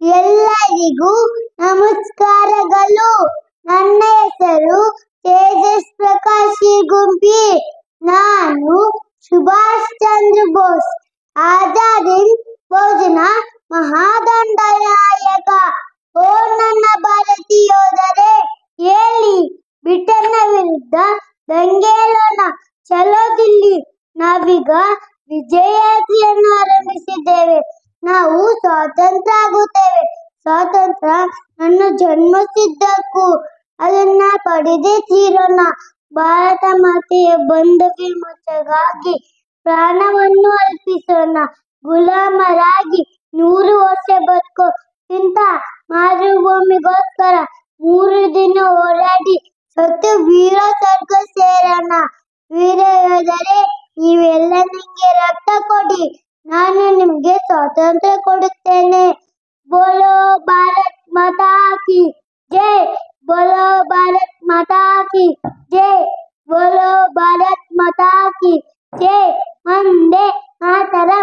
ಎಲ್ಲರಿಗೂ ನಮಸ್ಕಾರಗಳು. ನನ್ನ ಹೆಸರು ತೇಜಸ್ ಪ್ರಕಾಶ್ ಗುಂಪಿ. ನಾನು ಸುಭಾಷ್ ಚಂದ್ರ ಬೋಸ್ ಆಜಾದ್ ಭೋಜನ ಮಹಾದಂಡನಾಯಕ. ಓ ನನ್ನ ಭಾರತೀಯೋಧರೇ, ಹೇಳಿ ಬ್ರಿಟನ್ನ ವಿರುದ್ಧ ದಂಗೆಯೇಳೋಣ, ಚಲೋ ದಿಲ್ಲಿ. ನಾವೀಗ ವಿಜಯಯಾತ್ರೆಯನ್ನು ಆರಂಭಿಸಿದ್ದೇವೆ. ನಾವು ಸ್ವಾತಂತ್ರ್ಯ ಆಗುತ್ತೇವೆ. ಸ್ವಾತಂತ್ರ್ಯ ನನ್ನ ಜನ್ಮಸಿದ್ಧಕ್ಕೂ, ಅದನ್ನ ಪಡೆದೇ ತೀರೋಣ. ಭಾರತ ಮಾತೆಯ ಬಂಧ ವಿಮೋಚನೆಗಾಗಿ ಪ್ರಾಣವನ್ನು ಅರ್ಪಿಸೋಣ. ಗುಲಾಮರಾಗಿ 100 ವರ್ಷ ಬದುಕೋಕ್ಕಿಂತ ಮಾತೃಭೂಮಿಗೋಸ್ಕರ 3 ದಿನ ಹೋರಾಡಿ ಸತ್ತು ವೀರ ಸ್ವರ್ಗ ಸೇರೋಣ. ವೀರ ಯೋಧರೇ, ನೀವೆಲ್ಲ ನಂಗೆ ರಕ್ತ ಕೊಡಿ, ನಾನು ನಿಮ್ಗೆ ಸ್ವಾತಂತ್ರ್ಯ ಕೊಡುತ್ತೇನೆ. ಬೋಲೋ ಭಾರತ್ ಮಾತಾ ಕಿ ಜೈ, ಬೋಲೋ ಭಾರತ್ ಮಾತಾ ಕಿ ಜೈ, ಬೋಲೋ ಭಾರತ್ ಮಾತಾ ಕಿ ಜೈ. ವಂದೇ ಮಾತರಂ.